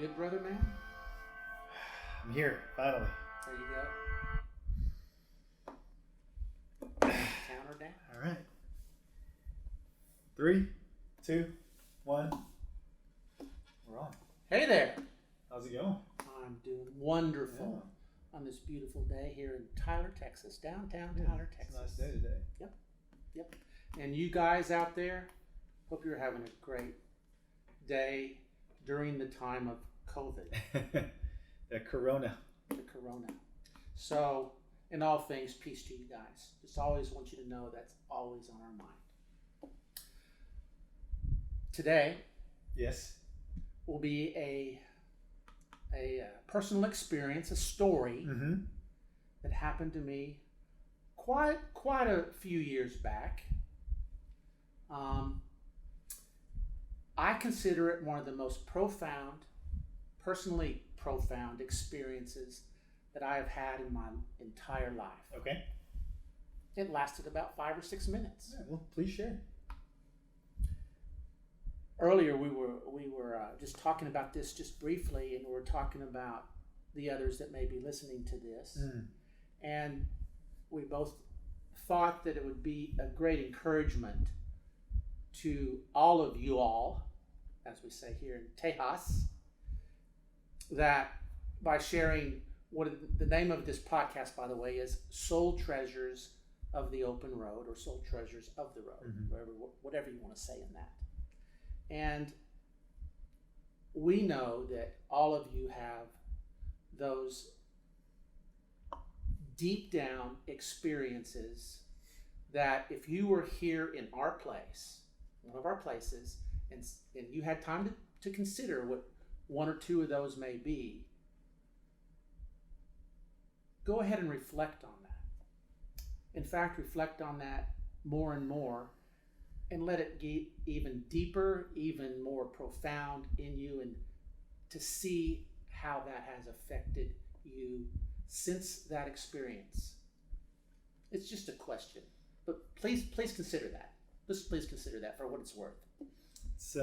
good, brother man? I'm here, finally. There you go. Counter down. All right. 3, 2, 1. We're on. Hey there. How's it going? I'm doing wonderful on this beautiful day here in Tyler, Texas. Downtown Tyler, Texas. It's a nice day today. Yep. And you guys out there, hope you're having a great day during the time of COVID. The corona. The corona. So, in all things, peace to you guys. Just always want you to know that's always on our mind. Today Yes. will be a personal experience, a story Mm-hmm. that happened to me quite a few years back. I consider it one of the most personally profound experiences that I have had in my entire life. Okay. It lasted about 5 or 6 minutes. Yeah, well, please share. Earlier, we were just talking about this just briefly, and we were talking about the others that may be listening to this, and we both thought that it would be a great encouragement to all of you all, as we say here in Tejas, that by sharing the name of this podcast, by the way, is Soul Treasures of the Open Road, or Soul Treasures of the Road, whatever you want to say in that. And we know that all of you have those deep down experiences that if you were here in our place, one of our places, and you had time to consider what one or two of those may be, go ahead and reflect on that. In fact, reflect on that more and more, and let it get even deeper, even more profound in you, and to see how that has affected you since that experience. It's just a question, but please consider that. Please consider that for what it's worth. It's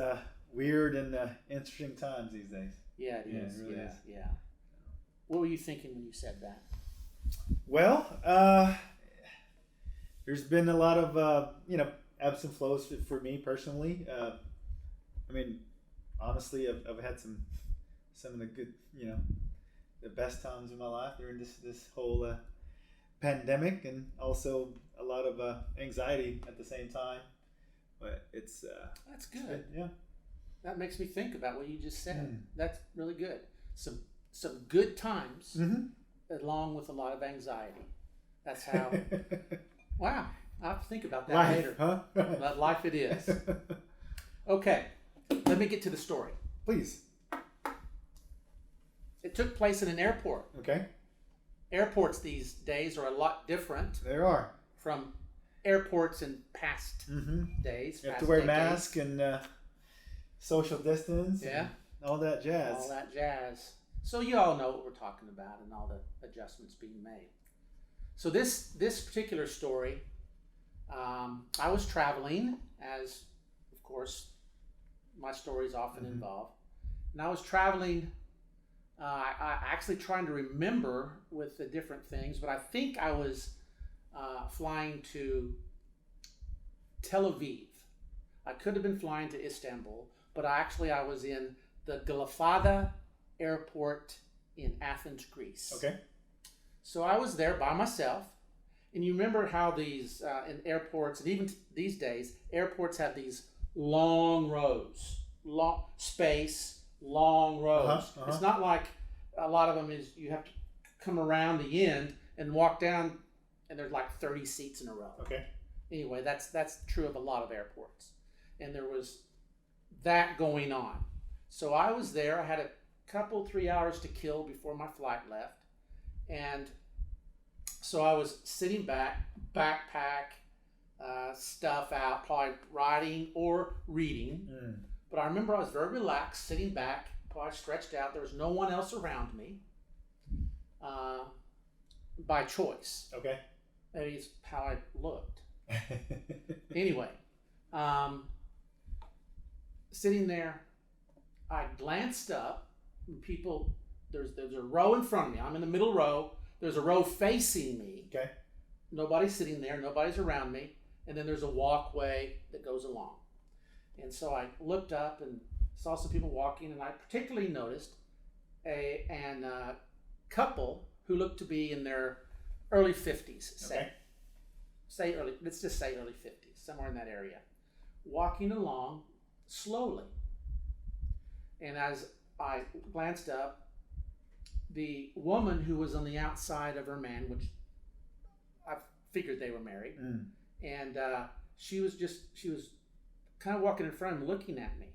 weird and interesting times these days. Yeah, it is. It really is. Yeah. What were you thinking when you said that? Well, there's been a lot of ebbs and flows for me personally. I mean, honestly, I've had some of the good, the best times in my life during this whole pandemic, and also a lot of anxiety at the same time. But it's that's good. Yeah. That makes me think about what you just said. That's really good. Some good times, along with a lot of anxiety. That's how. Wow. I'll have to think about that Life, later. huh? But life it is. Okay, let me get to the story. Please. It took place in an airport. Okay. Airports these days are a lot different There are. from airports in past days. You have past to wear a decades. mask and social distance. Yeah. And all that jazz. All that jazz. So you all know what we're talking about and all the adjustments being made. So this particular story, I was traveling, as of course my stories often involve, and I was traveling. I actually trying to remember with the different things, but I think I was flying to Tel Aviv. I could have been flying to Istanbul, but I was in the Galafada airport in Athens, Greece. Okay. So I was there by myself. And you remember how these, in airports, and even these days, airports have these long rows, long rows. It's not like a lot of them is you have to come around the end and walk down, and there's like 30 seats in a row. Okay. Anyway, that's true of a lot of airports. And there was that going on. So I was there. I had a 3 hours to kill before my flight left. And so I was sitting back, backpack, stuff out, probably writing or reading. But I remember I was very relaxed, sitting back, probably stretched out. There was no one else around me by choice. Okay. That is how I looked. Anyway, sitting there, I glanced up people, there's a row in front of me. I'm in the middle row. There's a row facing me. Okay. Nobody's sitting there. Nobody's around me. And then there's a walkway that goes along. And so I looked up and saw some people walking, and I particularly noticed a couple who looked to be in their early 50s, let's just say early 50s, somewhere in that area, walking along slowly. And as I glanced up, the woman who was on the outside of her man, which I figured they were married, and she was kind of walking in front of me, looking at me.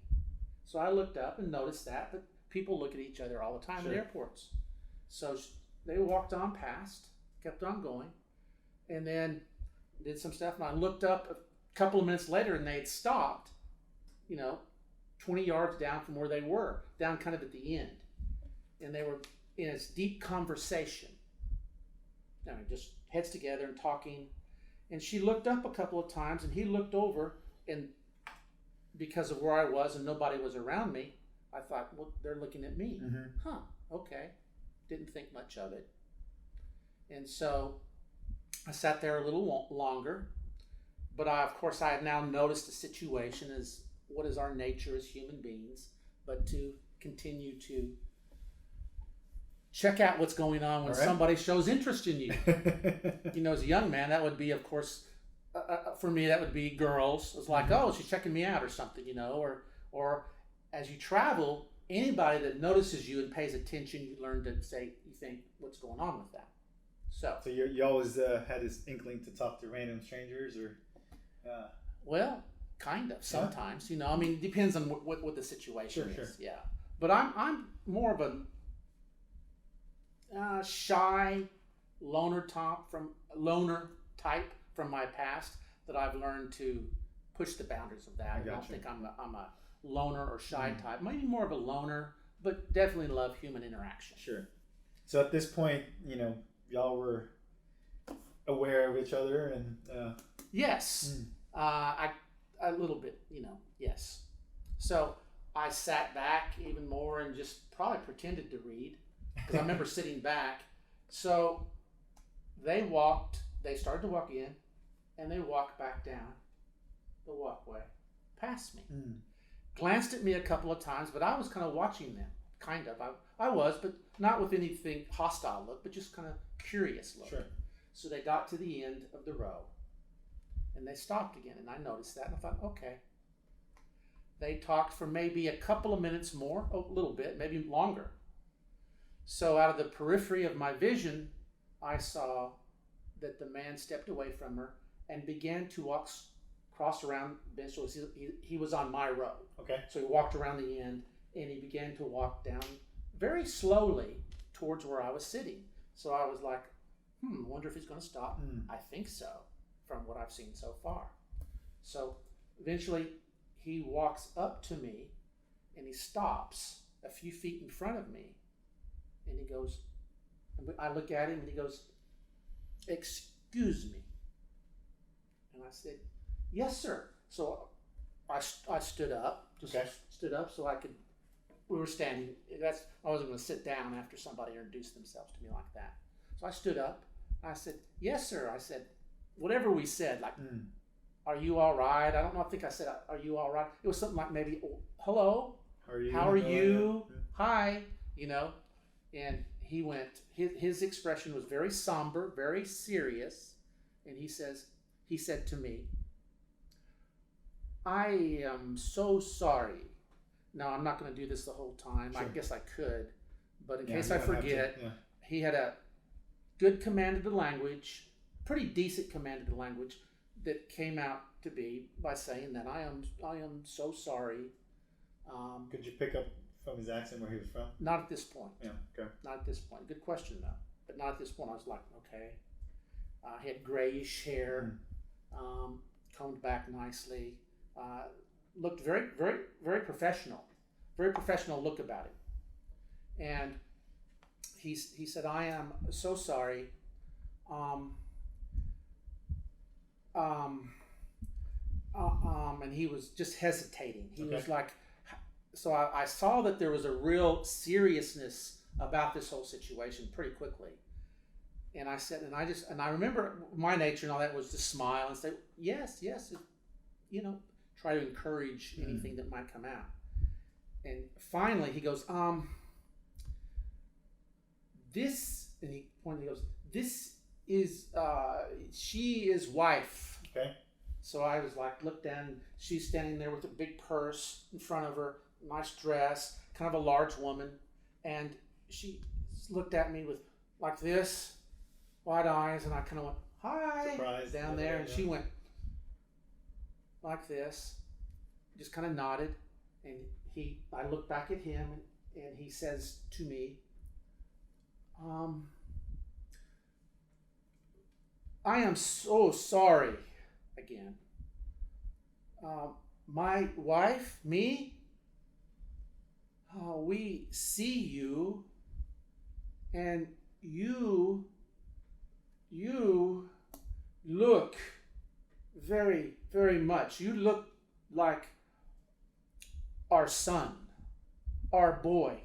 So I looked up and noticed that, but people look at each other all the time at airports. So they walked on past, kept on going, and then did some stuff. And I looked up a couple of minutes later, and they had stopped, 20 yards down from where they were, down kind of at the end. And they were in a deep conversation. Just heads together and talking. And she looked up a couple of times, and he looked over, and because of where I was and nobody was around me, I thought, well, they're looking at me. Huh, okay. Didn't think much of it. And so I sat there a little longer, but of course I had now noticed the situation as what is our nature as human beings, but to continue to check out what's going on when somebody shows interest in you. As a young man, that would be, of course, for me, that would be girls. It's like, oh, she's checking me out or something, or as you travel, anybody that notices you and pays attention, you learn to say, you think, what's going on with that? So you always had this inkling to talk to random strangers, or? Well, kind of sometimes. It depends on what the situation is. Sure. Yeah, but I'm more of a shy loner type from my past that I've learned to push the boundaries of that. I don't think I'm a loner or shy type. Maybe more of a loner, but definitely love human interaction. Sure. So at this point, y'all were aware of each other, and yes, a little bit, yes. So I sat back even more and just probably pretended to read, because I remember sitting back. So they started to walk in, and they walked back down the walkway past me. Glanced at me a couple of times, but I was kind of watching them. Kind of. I was, but not with anything hostile look, but just kind of curious look. Sure. So they got to the end of the row, and they stopped again, and I noticed that, and I thought, okay. They talked for maybe a couple of minutes more, a little bit, maybe longer. So out of the periphery of my vision, I saw that the man stepped away from her and began to cross around the bench. So he was on my row. Okay. So he walked around the end, and he began to walk down very slowly towards where I was sitting. So I was like, wonder if he's going to stop. I think so, from what I've seen so far. So eventually he walks up to me, and he stops a few feet in front of me, and he goes, I look at him, and he goes, "Excuse me." And I said, "Yes, sir." So I stood up, stood up so I could, we were standing. I wasn't going to sit down after somebody introduced themselves to me like that. So I stood up, and I said, "Yes, sir." I said, whatever we said, like, "Are you all right?" I think I said, "Are you all right?" It was something like maybe, "Hello, how are you? Hi," and he went, his expression was very somber, very serious, and he said to me, "I am so sorry." Now, I'm not going to do this the whole time. Sure. I guess I could, but in case I forget, he had a good command of the language, pretty decent command of the language, that came out to be by saying that I am so sorry. Could you pick up from his accent where he was from? Not at this point. Yeah, okay. Not at this point. Good question, though. But not at this point. I was like, okay. He had grayish hair, combed back nicely. Looked very, very, very professional. Very professional look about him. And he said, "I am so sorry. And he was just hesitating. He was like, so I saw that there was a real seriousness about this whole situation pretty quickly. And I said, and I remember my nature and all that was to smile and say, yes, try to encourage anything that might come out. And finally he goes, this, and he pointed, he goes, this is, she is wife. Okay. So I was like, look down, she's standing there with a big purse in front of her, nice dress, kind of a large woman. And she looked at me with like this, wide eyes, and I kind of went, hi, Surprised down there. And she went like this, just kind of nodded. And I looked back at him, and he says to me, I am so sorry again. My wife, me, we see you, and you look very, very much. You look like our son, our boy,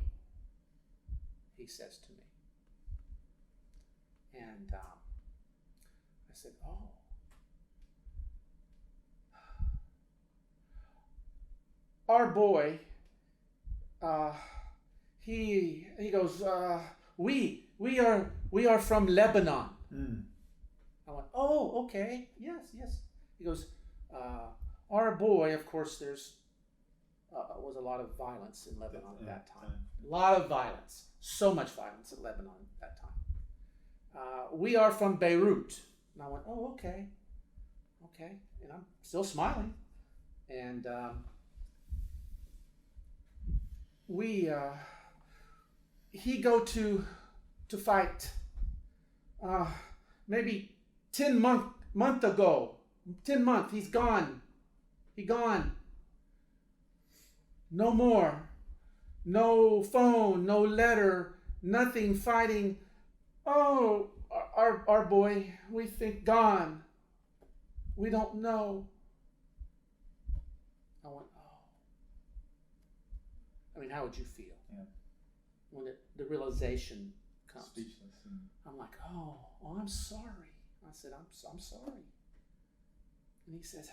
he says to me. And I said, oh. Our boy, he goes, we are from Lebanon. I went, oh, okay, yes. He goes, our boy, of course, there's was a lot of violence in Lebanon at that time. A lot of violence, so much violence in Lebanon at that time. We are from Beirut. And I went, oh, okay. And I'm still smiling. And he go to fight maybe 10 month ago. 10 month, he's gone. He gone. No more. No phone, no letter, nothing, fighting. Oh, our boy, we think gone. We don't know. I went, oh. I mean, how would you feel? Yeah. When the realization comes. Speechless. I'm like, oh, I'm sorry. I said, I'm sorry. And he says,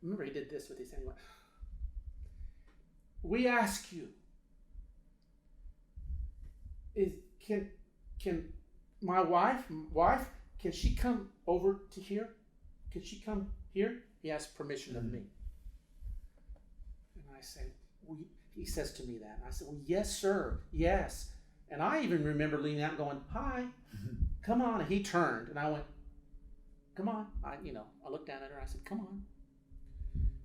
remember he did this with his hand. He went, we ask you, can my wife, can she come over to here? Can she come here? He asked permission of me. And I said, he says to me that. And I said, well, yes, sir, yes. And I even remember leaning out and going, hi, come on. And he turned, and I went, come on. I looked down at her, and I said, come on.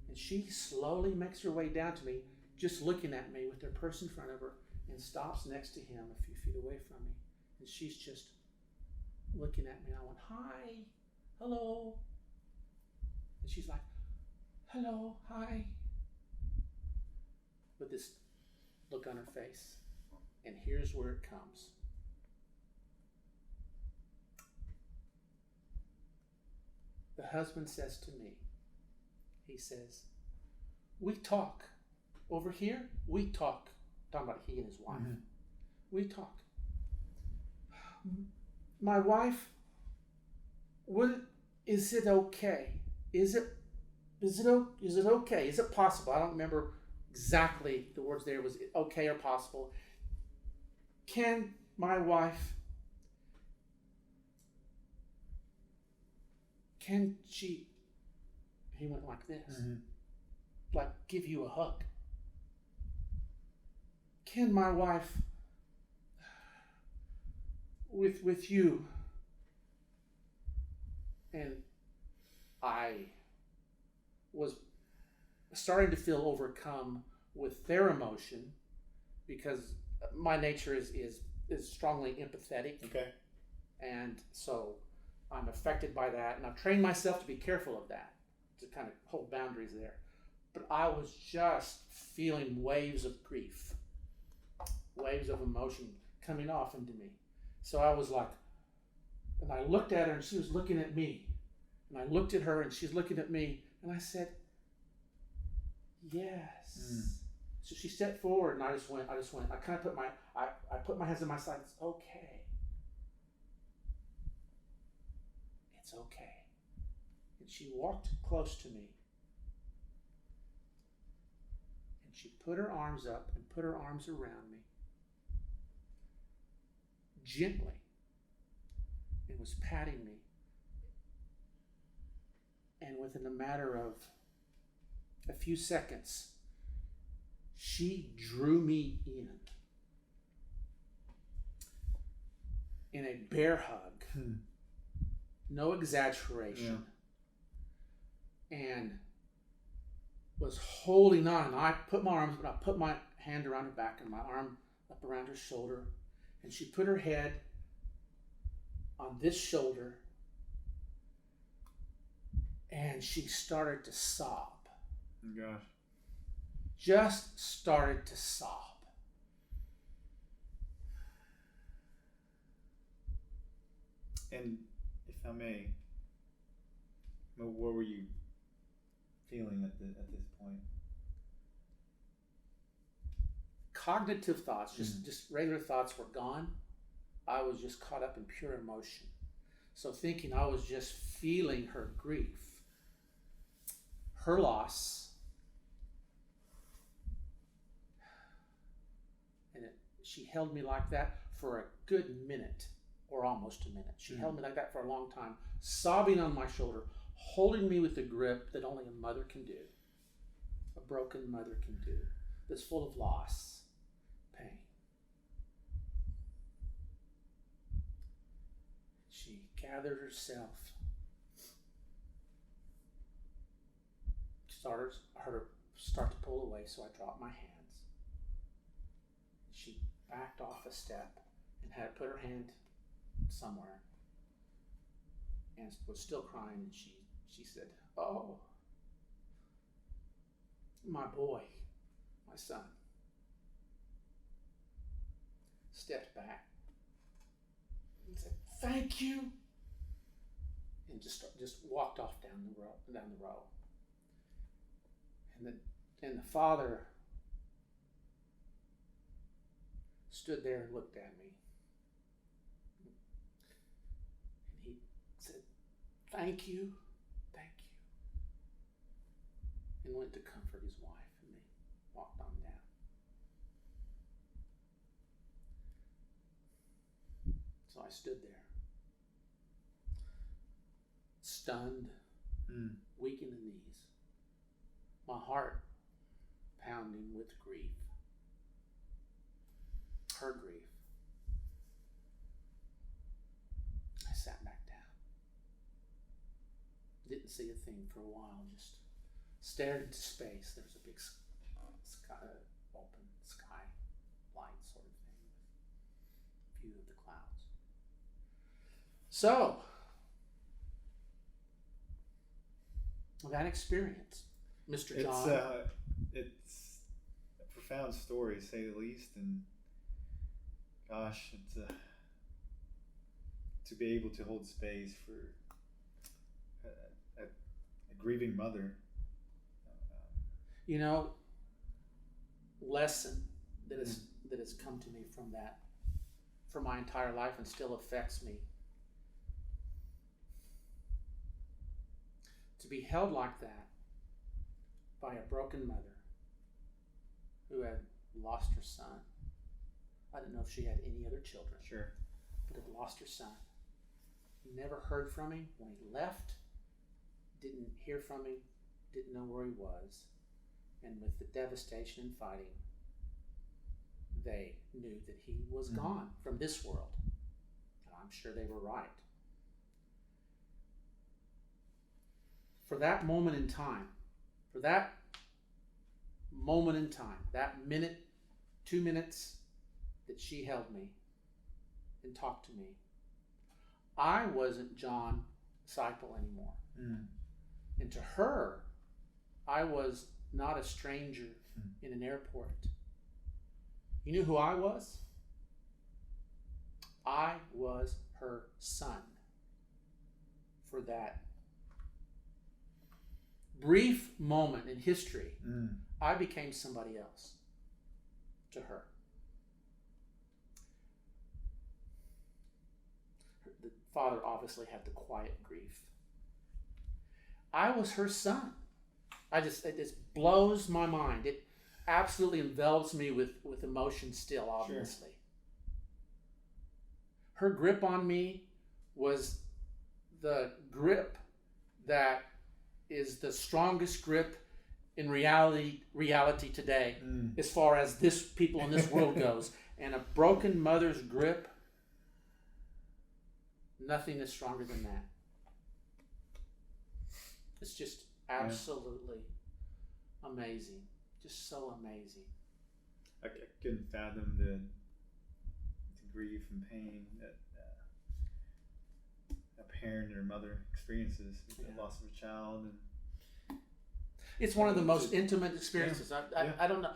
And she slowly makes her way down to me, just looking at me with her purse in front of her, and stops next to him a few feet away from me. And she's just looking at me, and I went, hi, hello. And she's like, hello, hi. With this look on her face. And here's where it comes. The husband says to me, he says, we talk. Over here, we talk. Talking about he and his wife. We talk. My wife, is it okay? Is it okay? Is it possible? I don't remember exactly the words there. Was it okay or possible? Can my wife, can she, he went like this, like give you a hug? Can my wife, with you? And I was starting to feel overcome with their emotion, because my nature is strongly empathetic. Okay. And so I'm affected by that, and I've trained myself to be careful of that, to kind of hold boundaries there. But I was just feeling waves of grief, waves of emotion coming off into me. So I was like, and I looked at her, and she was looking at me. And I looked at her, and she's looking at me. And I said, Yes. So she stepped forward, and I kind of put my hands on my side. It's okay. It's okay. And she walked close to me. And she put her arms up and put her arms around me. Gently. And was patting me. And within a matter of a few seconds, she drew me in a bear hug. No exaggeration. Yeah. And was holding on. And I put my hand around her back and my arm up around her shoulder. And she put her head on this shoulder. And she started to sob. Oh, gosh. Just started to sob. And if I may, what were you feeling at this point? Cognitive thoughts, just regular thoughts were gone. I was just caught up in pure emotion. So thinking I was just feeling her grief, her loss, and she held me like that for a good minute, or almost a minute. She held me like that for a long time, sobbing on my shoulder, holding me with the grip that only a mother can do, a broken mother can do, that's full of loss, pain. She gathered herself. I heard her start to pull away, so I dropped my hands. She backed off a step and had put her hand somewhere and was still crying, and she said, "Oh, my boy, my son," stepped back and said, "Thank you," and just walked off down the row. And the father stood there and looked at me. And he said, "Thank you, thank you," and went to comfort his wife, and they walked on down. So I stood there, stunned, weak in the knees, my heart pounding with grief, her grief. I sat back down. Didn't see a thing for a while, just stared into space. There was a big sky, open sky light sort of thing, with a view of the clouds. So, that experience, Mr. John. It's a profound story, to say the least, and gosh, it's to be able to hold space for a grieving mother. Lesson that has come to me from that for my entire life and still affects me. To be held like that by a broken mother who had lost her son. I didn't know if she had any other children. Sure. But had lost her son. Never heard from him when he left. Didn't hear from him. Didn't know where he was. And with the devastation and fighting, they knew that he was gone from this world. And I'm sure they were right. For that moment in time, that minute, 2 minutes that she held me and talked to me, I wasn't John Seipel anymore. And to her, I was not a stranger in an airport. You knew who I was? I was her son for that brief moment in history. I became somebody else to her. The father obviously had the quiet grief. I was her son. It just blows my mind. It absolutely envelops me with emotion still, obviously. Sure. Her grip on me was the grip that is the strongest grip in reality today, as far as this people in this world goes. And a broken mother's grip, nothing is stronger than that. It's just absolutely amazing. Just so amazing. I couldn't fathom the grief and pain that a parent or mother experiences with the loss of a child. And it's one of the most intimate experiences. I don't know.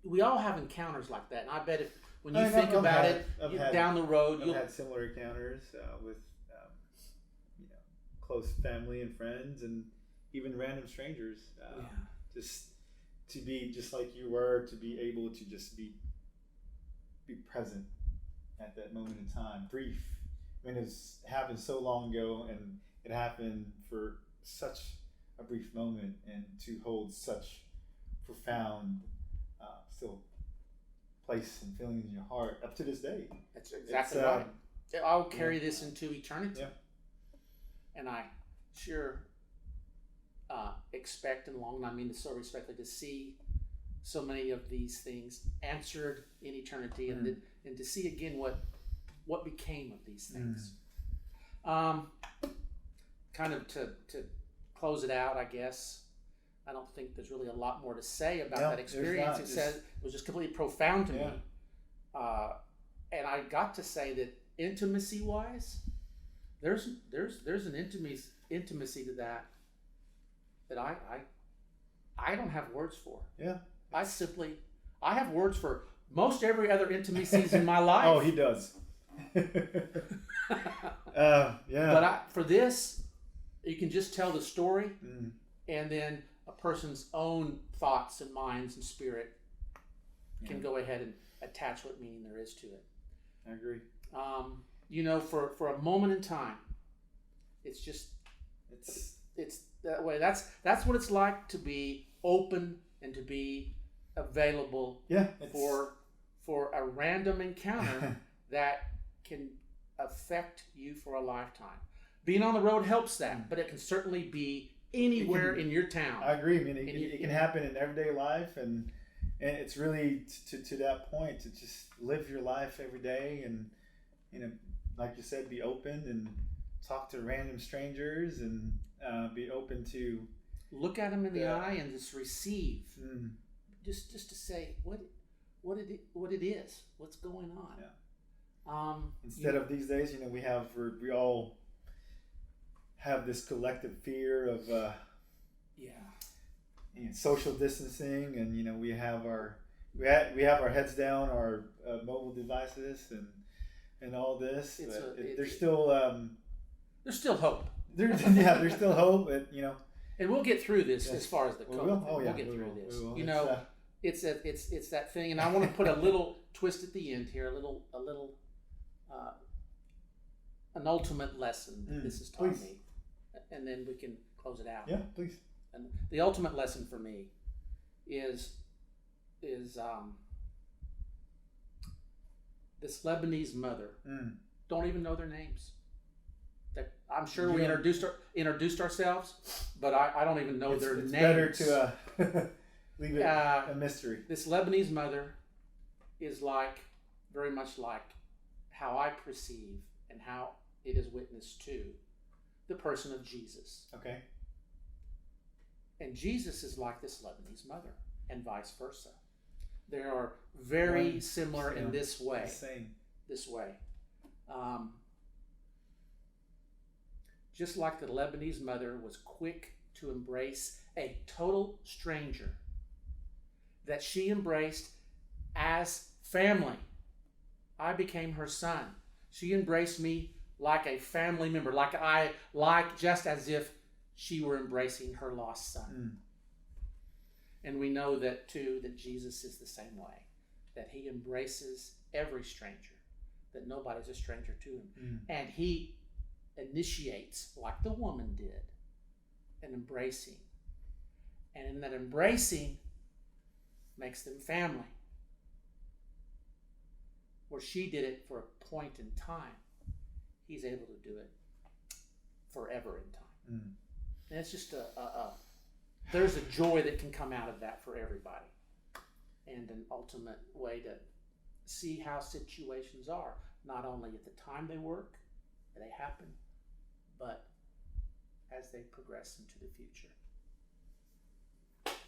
We all have encounters like that, and I bet when you think about it down the road, I've had similar encounters with close family and friends, and even random strangers. Just to be just like you were, to be able to just be present at that moment in time. Grief, I mean, it's happened so long ago, and it happened for such a brief moment, and to hold such profound still place and feelings in your heart up to this day. That's exactly right. I'll carry this into eternity. Yeah. And I sure expect and long, and I mean this so respectfully, to see so many of these things answered in eternity, and to see again what became of these things. Kind of to close it out, I guess. I don't think there's really a lot more to say about that experience. It was just completely profound to me. And I got to say that intimacy-wise, there's an intimacy to that I don't have words for. Yeah. I have words for most every other intimacies in my life. Oh, he does. But for this, you can just tell the story, and then a person's own thoughts and minds and spirit can go ahead and attach what meaning there is to it. I agree. For a moment in time, it's that way. That's what it's like to be open and to be available for a random encounter that can affect you for a lifetime. Being on the road helps that, but it can certainly be anywhere in your town. I agree. I mean, it can happen in everyday life, and it's really to that point to just live your life every day, and like you said, be open and talk to random strangers, and be open to look at them in the eye and just receive, just to say what it is, what's going on. Instead of these days, we all have this collective fear of social distancing, and we have our heads down, our mobile devices, and all this. There's still hope. There's still hope, and we'll get through this as far as the COVID. We'll get through this. We will. It's that thing, and I want to put a little twist at the end here, a little an ultimate lesson that this has taught me, and then we can close it out. Yeah, please. And the ultimate lesson for me is this Lebanese mother. Don't even know their names. I'm sure we introduced ourselves, but I don't even know their names. It's better to leave it a mystery. This Lebanese mother is very much like how I perceive and how it is witnessed to the person of Jesus. Okay. And Jesus is like this Lebanese mother, and vice versa. They are very similar in this way. Same. This way. Just like the Lebanese mother was quick to embrace a total stranger that she embraced as family. I became her son. She embraced me like a family member, just as if she were embracing her lost son. And we know that too, that Jesus is the same way, that he embraces every stranger, that nobody's a stranger to him. And he initiates, like the woman did, an embracing. And in that embracing, makes them family. Where she did it for a point in time, he's able to do it forever in time. And it's just there's a joy that can come out of that for everybody, and an ultimate way to see how situations are, not only at the time they work, they happen, but as they progress into the future.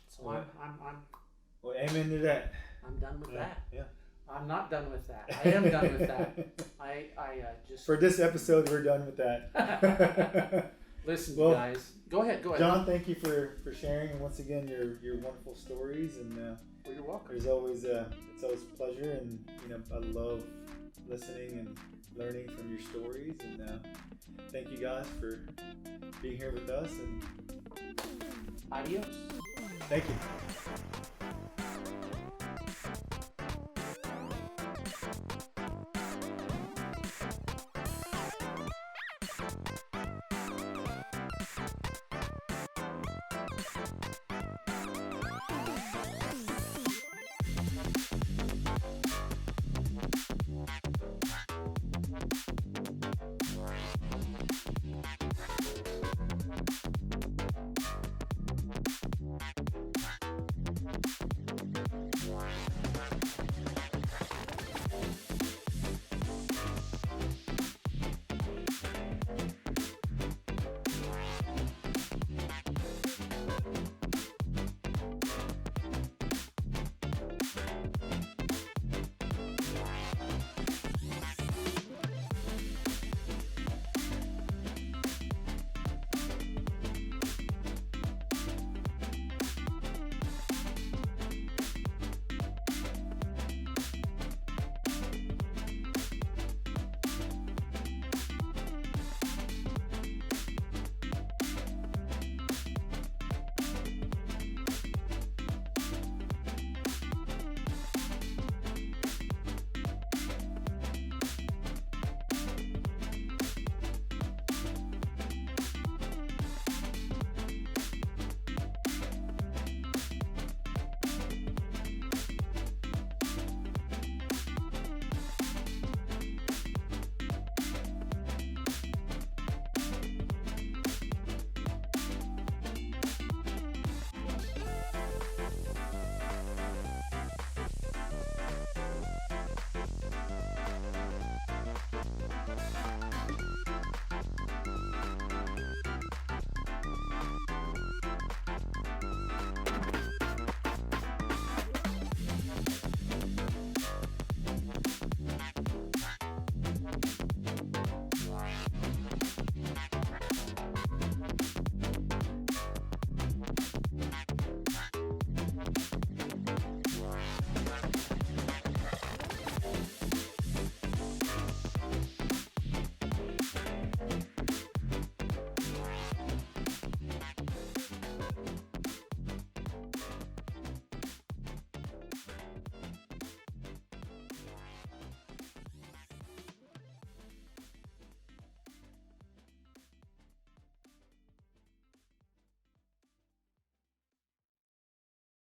So Well, I'm well, amen to that. I'm done with that. Yeah. I'm not done with that. I am done with that. I just For this episode, we're done with that. listen, Well, guys. Go ahead. John, thank you for sharing, and once again your wonderful stories. And Well, you're welcome. there's always it's always a pleasure, and I love listening and learning from your stories. And thank you guys for being here with us. And Adios. thank you.